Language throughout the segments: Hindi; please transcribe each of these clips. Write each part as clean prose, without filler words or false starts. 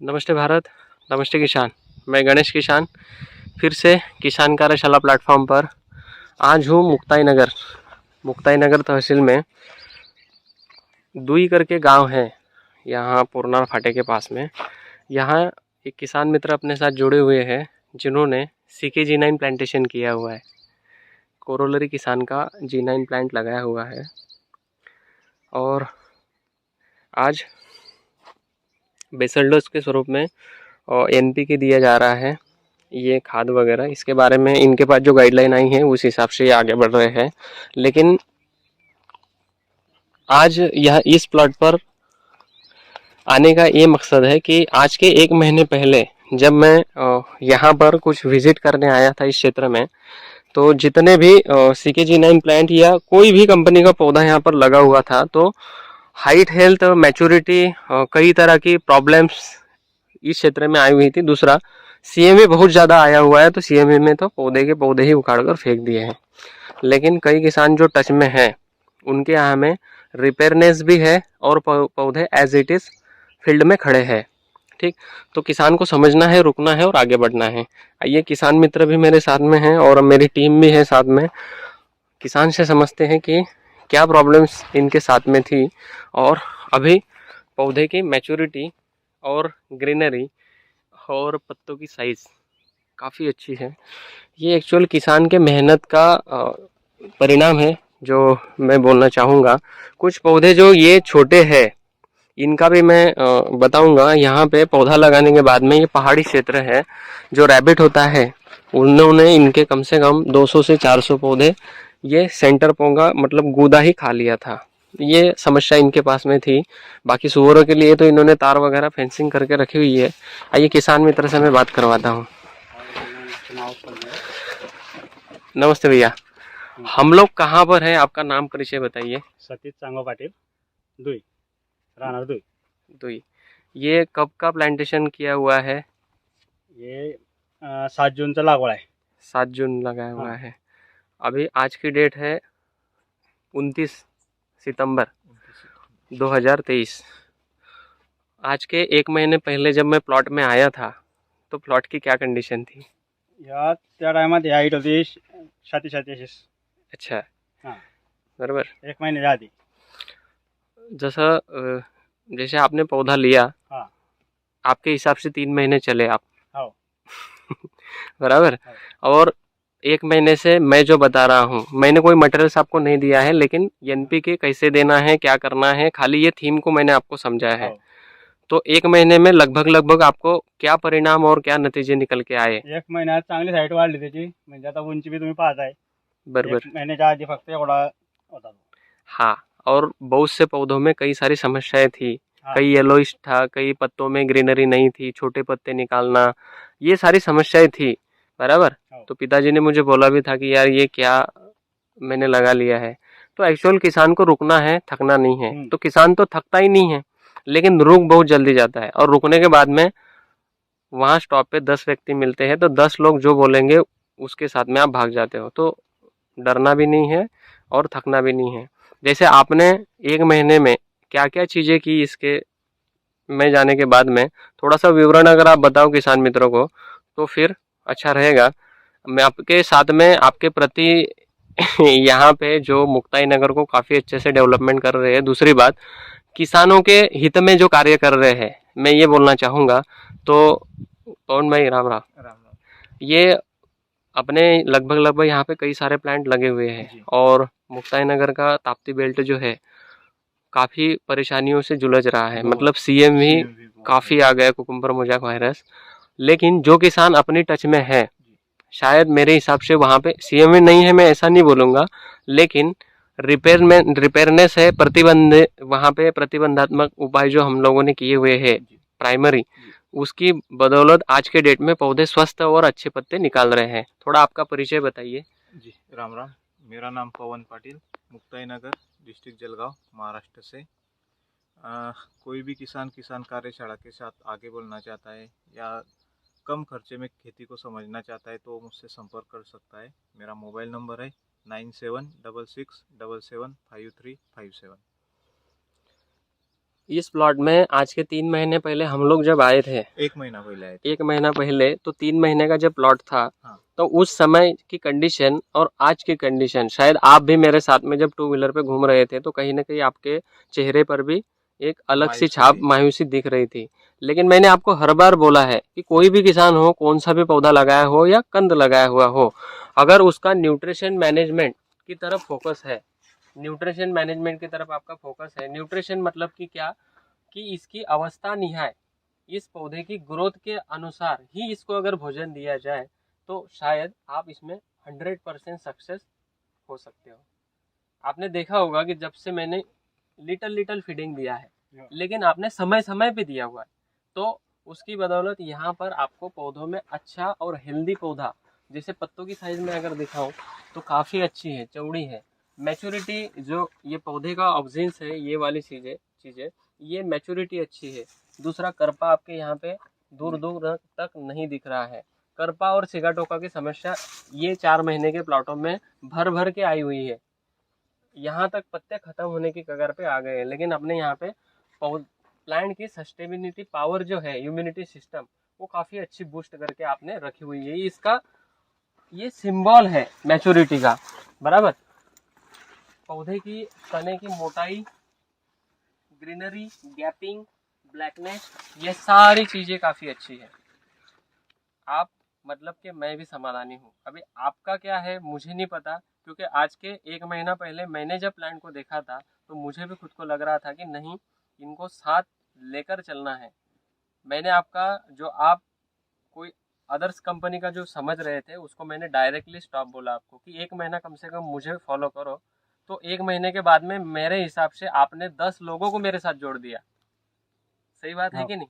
नमस्ते भारत, नमस्ते किसान। मैं गणेश किसान फिर से किसान कार्यशाला प्लेटफॉर्म पर आज हूँ मुक्ताई नगर तहसील में दुई करके गांव है, यहाँ पूर्णा फाटे के पास में। यहाँ एक किसान मित्र अपने साथ जुड़े हुए हैं जिन्होंने CK-G9 प्लांटेशन किया हुआ है। कोरोलरी किसान का G9 प्लांट लगाया हुआ है और आज बेसल डोज के स्वरूप में NPK दिया जा रहा है। ये खाद वगैरह इसके बारे में इनके पास जो गाइडलाइन आई है उस हिसाब से ये आगे बढ़ रहे हैं। लेकिन आज यह इस प्लॉट पर आने का ये मकसद है कि आज के 1 महीने पहले जब मैं यहाँ पर कुछ विजिट करने आया था इस क्षेत्र में, तो जितने भी CK-G9 प्लांट या कोई भी कंपनी का पौधा यहाँ पर लगा हुआ था, तो हाइट, हेल्थ, मैच्योरिटी, कई तरह की प्रॉब्लम्स इस क्षेत्र में आई हुई थी। दूसरा, CMA बहुत ज़्यादा आया हुआ है, तो CMA में तो पौधे के पौधे ही उखाड़ कर फेंक दिए हैं। लेकिन कई किसान जो टच में हैं उनके यहाँ में रिपेयरनेस भी है और पौधे एज इट इज़ फील्ड में खड़े हैं। ठीक, तो किसान को समझना है, रुकना है और आगे बढ़ना है। ये किसान मित्र भी मेरे साथ में हैं और मेरी टीम भी है साथ में। किसान से समझते हैं कि क्या प्रॉब्लम्स इनके साथ में थी और अभी पौधे की मैच्योरिटी और ग्रीनरी और पत्तों की साइज़ काफ़ी अच्छी है। ये एक्चुअल किसान के मेहनत का परिणाम है जो मैं बोलना चाहूँगा। कुछ पौधे जो ये छोटे हैं इनका भी मैं बताऊँगा। यहाँ पे पौधा लगाने के बाद में, ये पहाड़ी क्षेत्र है, जो रैबिट होता है उन्होंने इनके कम से कम 200 से 400 पौधे ये सेंटर पोंगा मतलब गूदा ही खा लिया था। ये समस्या इनके पास में थी। बाकी सुअरों के लिए तो इन्होंने तार वगैरह फेंसिंग करके रखी हुई है। आइए किसान मित्र से मैं बात करवाता हूँ। नमस्ते भैया, हम लोग कहाँ पर हैं? आपका नाम परिचय बताइए। सतीश चांगो पाटिल, दुई राहणार दुई। दुई। ये कब का प्लांटेशन किया हुआ है? ये 7 जूनचा लागवड आहे। 7 जून लगाया हुआ है। अभी आज की डेट है 29 सितंबर 2023। आज के 1 महीने पहले जब मैं प्लॉट में आया था तो प्लॉट की क्या कंडीशन थी? या त्या टायमात हाईट होती 37-38। अच्छा, हां, बरोबर। 1 महिन्याच्या आधी। जैसा जैसे आपने पौधा लिया, हां, आपके हिसाब से 3 महीने चले आप। हो, बराबर। हो। और 1 महीने से मैं जो बता रहा हूँ, मैंने कोई मटेरियल्स आपको नहीं दिया है, लेकिन NPK कैसे देना है, क्या करना है, खाली ये थीम को मैंने आपको समझाया है। हो। तो 1 महीने में लगभग आपको क्या परिणाम और क्या नतीजे निकल के आए? 1 महिन्यात चांगलीच हाईट वाढली त्याची, म्हणजे आता उंची बी तुम्ही पाहताय। 1 बरोबर। महिन्याच्या आधी फक्त एवढा होता तो। हाँ, और बहुत से पौधों में कई सारी समस्याएं थी। हां, कई येलोइश था, कई पत्तों में ग्रीनरी नहीं थी, छोटे पत्ते निकालना, ये सारी समस्याएं थी। बराबर। हो, तो पिताजी ने मुझे बोला भी था कि यार ये क्या मैंने लगा लिया है। तो एक्चुअल किसान को रुकना है, थकना नहीं है। तो किसान तो थकता ही नहीं है, लेकिन रुक बहुत जल्दी जाता है। और रुकने के बाद में वहाँ स्टॉप पे 10 व्यक्ति मिलते हैं, तो 10 लोग जो बोलेंगे उसके साथ में आप भाग जाते हो। तो डरना भी नहीं है और थकना भी नहीं है। जैसे आपने 1 महीने में क्या क्या चीज़ें की, इसके में जाने के बाद में थोड़ा सा विवरण अगर आप बताओ किसान मित्रों को तो फिर अच्छा रहेगा। मैं आपके साथ में आपके प्रति यहाँ पे जो मुक्ताई नगर को काफ़ी अच्छे से डेवलपमेंट कर रहे हैं। दूसरी बात, किसानों के हित में जो कार्य कर रहे हैं, मैं ये बोलना चाहूँगा। तो पवन भाई, राम राम। राम राम। ये अपने लगभग यहाँ पे कई सारे प्लांट लगे हुए हैं जी। और मुक्ताई नगर का ताप्ती बेल्ट जो है काफ़ी परेशानियों से जुलझ रहा है। मतलब CM भी काफ़ी आ गया, कुकुम्बर मोजैक वायरस। लेकिन जो किसान अपनी टच में है, शायद मेरे हिसाब से वहाँ पे CM नहीं है, मैं ऐसा नहीं बोलूँगा, लेकिन रिपेयरनेस है, प्रतिबंध वहाँ पे प्रतिबंधात्मक उपाय जो हम लोगों ने किए हुए हैं प्राइमरी, उसकी बदौलत आज के डेट में पौधे स्वस्थ और अच्छे पत्ते निकाल रहे हैं। थोड़ा आपका परिचय बताइए। जी, राम राम। मेरा नाम पवन पाटिल, मुक्ताई नगर, डिस्ट्रिक्ट जलगांव, महाराष्ट्र से। कोई भी किसान कार्यशाला के साथ आगे बढ़ना चाहता है या कम खर्चे में खेती को समझना चाहता है तो मुझसे संपर्क कर सकता है। मेरा मोबाइल नंबर है 9766775357। इस प्लॉट में आज के 3 महीने पहले हम लोग जब आए थे, 1 महीना पहले आए थे। 1 महीना पहले, तो 3 महीने का जब प्लॉट था, हाँ। तो उस समय की कंडीशन और आज की कंडीशन, शायद आप भी मेरे साथ में जब टू व्हीलर पे घूम रहे थे तो कहीं ना कहीं आपके चेहरे पर भी एक अलग सी मायूसी छाप, थी। मायूसी दिख रही थी। लेकिन मैंने आपको हर बार बोला है कि कोई भी किसान हो, कौन सा भी पौधा लगाया हो या कंद लगाया हुआ हो, अगर उसका न्यूट्रिशन मैनेजमेंट की तरफ फोकस है, न्यूट्रिशन मैनेजमेंट की तरफ आपका फोकस है, न्यूट्रिशन मतलब कि क्या, कि इसकी अवस्था निहाय, इस पौधे की ग्रोथ के अनुसार ही इसको अगर भोजन दिया जाए तो शायद आप इसमें 100% सक्सेस हो सकते हो। आपने देखा होगा कि जब से मैंने लिटल लिटल फीडिंग दिया है, लेकिन आपने समय समय पे दिया हुआ है, तो उसकी बदौलत यहाँ पर आपको पौधों में अच्छा और हेल्दी पौधा, जैसे पत्तों की साइज में अगर दिखाऊं तो काफ़ी अच्छी है, चौड़ी है। मैच्योरिटी जो ये पौधे का ऑब्जेंस है, ये वाली चीज़ें ये मैच्योरिटी अच्छी है। दूसरा, करपा आपके यहाँ पे दूर दूर तक नहीं दिख रहा है। करपा और सिगाटोका की समस्या ये 4 महीने के प्लॉटों में भर भर के आई हुई है। यहाँ तक पत्ते खत्म होने की कगार पे आ गए हैं, लेकिन अपने यहाँ पे प्लांट की सस्टेबिलिटी पावर जो है, इम्यूनिटी सिस्टम, वो काफ़ी अच्छी बूस्ट करके आपने रखी हुई है। इसका ये सिंबल है मैच्योरिटी का, बराबर। पौधे की तने की मोटाई, ग्रीनरी, गैपिंग, ब्लैकनेस, ये सारी चीज़ें काफ़ी अच्छी है। आप मतलब कि मैं भी समाधानी हूँ। अभी आपका क्या है मुझे नहीं पता, क्योंकि आज के 1 महीना पहले मैंने जब प्लांट को देखा था तो मुझे भी खुद को लग रहा था कि नहीं, इनको साथ लेकर चलना है। मैंने आपका जो आप कोई अदर्स कंपनी का जो समझ रहे थे उसको मैंने डायरेक्टली स्टॉप बोला आपको कि 1 महीना कम से कम मुझे फॉलो करो। तो 1 महीने के बाद में मेरे हिसाब से आपने 10 लोगों को मेरे साथ जोड़ दिया। सही बात है कि नहीं?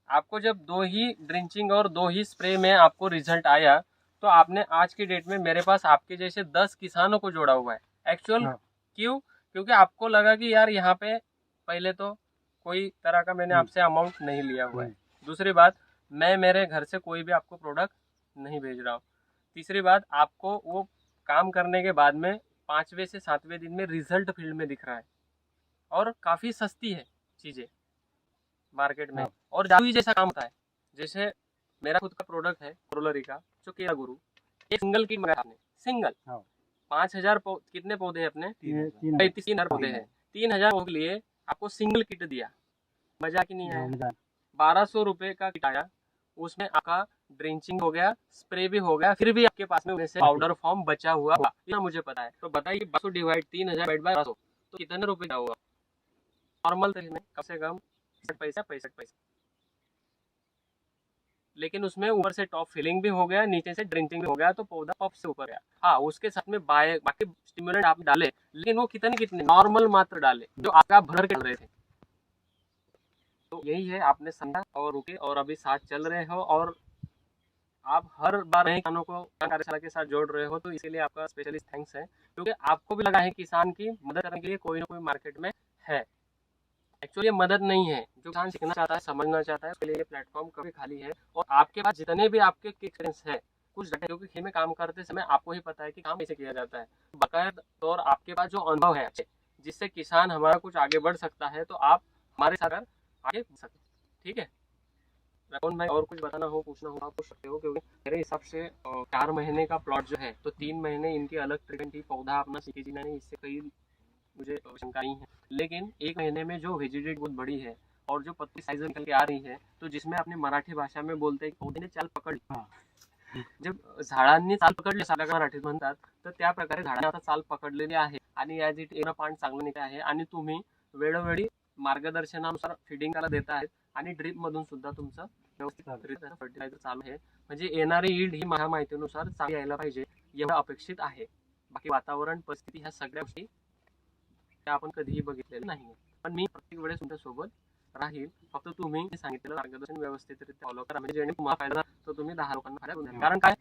आपको जब 2 ही ड्रिंचिंग और 2 ही स्प्रे में आपको रिजल्ट आया, तो आपने आज की डेट में मेरे पास आपके जैसे 10 किसानों को जोड़ा हुआ है। एक्चुअल क्यों? क्योंकि आपको लगा कि यार यहाँ पे पहले तो कोई तरह का मैंने आपसे अमाउंट नहीं लिया हुआ है। दूसरी बात, मैं मेरे घर से कोई भी आपको प्रोडक्ट नहीं भेज रहा हूँ। तीसरी बात, आपको वो काम करने के बाद में 5वें से 7वें दिन में रिजल्ट फील्ड में दिख रहा है, और काफ़ी सस्ती है चीज़ें मार्केट में, और जादू ही जैसा काम होता है। जैसे मेरा खुद का प्रोडक्ट है कोरोलरी का, जो केरा गुरु, एक सिंगल किट मंगाया आपने, सिंगल 5000 कितने पौधे हैं अपने? 3,000 पौधे हैं। 3,000 पौधे के लिए आपको सिंगल किट दिया, मजा कि नहीं आया? 1200 रुपये का किट आया, उसमें आपका ड्रिंचिंग हो गया, स्प्रे भी हो गया, फिर भी आपके पास में उनमें से पाउडर फॉर्म बचा हुआ होगा, इतना मुझे पता है। तो बताइए 1200 डिवाइड 3000 बाय 1200 तो कितने रुपए का होगा? नॉर्मल तरीके में कम से कम 65 पैसा। लेकिन उसमें ऊपर से टॉप फिलिंग भी हो गया, नीचे से ड्रिंचिंग भी हो गया, तो पौधा पॉप से ऊपर गया। हाँ, उसके साथ में बाकी स्टिमुलेंट आप डाले, लेकिन वो कितने नॉर्मल मात्र डाले, जो आपका भर के डाल रहे थे। तो यही है, आपने समझा और रुके और अभी साथ चल रहे हो, और आप हर बार नए किसानों को कार्यशाला के साथ जोड़ रहे हो, तो इसीलिए आपका स्पेशली थैंक्स है, क्योंकि आपको भी लगा है किसान की मदद करने के लिए कोई ना कोई मार्केट में है। एक्चुअली मदद नहीं है, जो किसान सीखना चाहता है, समझना चाहता है, उसके लिए ये प्लेटफॉर्म कभी खाली है। और आपके पास जितने भी आपके एक्सपीरियंस है, कुछ डाटा, क्योंकि खेत में काम करते समय आपको ही पता है कि काम कैसे किया जाता है, बाकायदा तौर आपके पास जो अनुभव है अच्छे, जिससे किसान हमारा कुछ आगे बढ़ सकता है, तो आप हमारे साथ आगे बढ़ सकते। ठीक है राहुल भाई, और कुछ बताना हो, पूछना हो, आप पूछ सकते हो, क्योंकि मेरे हिसाब से 4 महीने का प्लॉट जो है, तो 3 महीने इनकी अलग ट्रीटमेंट ही, पौधा अपना सीखे जी नहीं, इससे कई मुझे शंका नहीं है। लेकिन 1 महीने में जो वेजिटेट बहुत बड़ी है और जो पत्ती साइज निकल के आ रही है, तो जिसमें अपने मराठी भाषा में बोलते हैं पौधेने चाल पकडली, जब झाडांनी चाल पकडली असं मराठीत म्हणतात, तर त्या प्रकारे झाडाने आता चाल पकडलेली आहे आणि ॲज इट येणं पान चांगलं निघत आहे, आणि तुम्ही वेळोवेळी मार्गदर्शनानुसार फिडिंग करायला देत आहेत, आणि ड्रीप मधून सुद्धा तुमचं व्यवस्थित फर्टिलायझर चालू आहे, म्हणजे येणारी यील्ड ही माझ्या माहितीनुसार चांगली यायला पाहिजे, एवढं अपेक्षित आहे। बाकी वातावरण, परिस्थिती, ह्या सगळ्या गोष्टी आपण कधीही बघितलेलं नाही, पण मी प्रत्येक वेळेस तुमच्या सोबत राहील। फक्त तुम्ही सांगितलेलं मार्गदर्शन व्यवस्थितरित्या फॉलो करा, म्हणजे जेणे तुम्हाला फायदा, तर तुम्ही 10 लोकांना फायदा होईल। कारण काय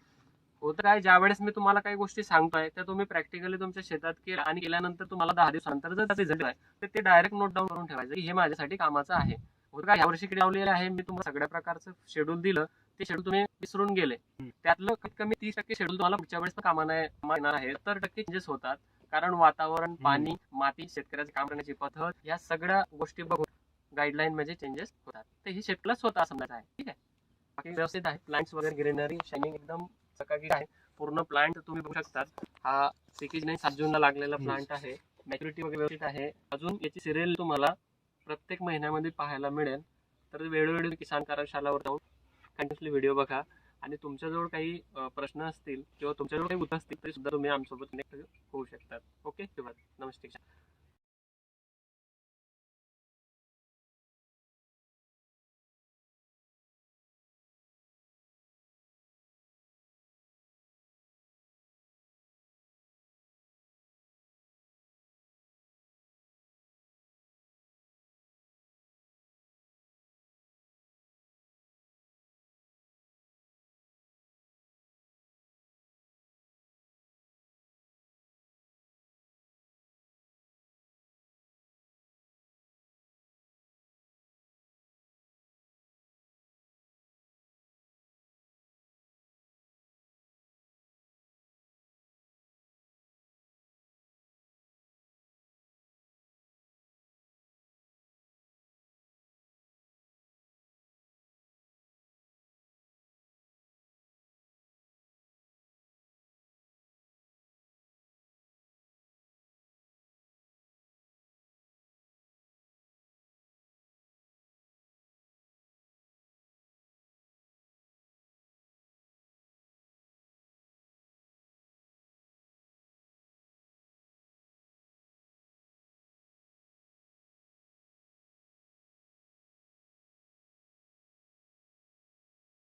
होतं, काय ज्या वेळेस मी तुम्हाला काही गोष्टी सांगतोय त्या तुम्ही प्रॅक्टिकली तुमच्या शेतात केल्या, आणि केल्यानंतर तुम्हाला 10 दिवसानंतर जर त्याचा रिझल्ट आहे, तर ते डायरेक्ट नोट डाऊन करून ठेवायचं की हे माझ्यासाठी कामाचं आहे। होतं काय, यावर्षी किती लावलेलं आहे, मी तुम्हाला सगळ्या प्रकारचं शेड्यूल दिलं, ते शेड्यूल तुम्ही विसरून गेले, त्यातलं कमीत कमी 30% शेड्यूल तुम्हाला पुढच्या वेळेस कामाला येणार आहे, तर टक्के चेंजेस होतात। कारण वातावरण, पाणी, माती, शेतकऱ्याचं काम करण्याची पद्धत, या सगळ्या गोष्टी बघून गाईडलाईन मध्ये चेंजेस होतात. ते ही शेपलस होता समजायचं आहे. ठीक आहे, बाकी व्यवस्थित आहे. प्लांट्स वगैरे ग्रीनरी शायनिंग एकदम चकाकी आहे. पूर्ण प्लांट तुम्ही बघू शकतात. हा सिकीज नाही 7 जूनला लागलेला प्लांट आहे. मॅच्युरिटी वगैरे व्यवस्थित आहे. अजून याची सिरियल तुम्हाला प्रत्येक महिन्यामध्ये पाहायला मिळेल. तर वेळोवेळी किसान कार्यशाळावर जाऊन कंटिन्युअसली व्हिडिओ बघा. आणि तुमच्याजवळ काही प्रश्न असतील किंवा तुमच्याजवळ काही उत्तर असतील तरी सुद्धा तुम्ही आमच्यासोबत कनेक्ट होऊ शकतात. ओके, नमस्ते.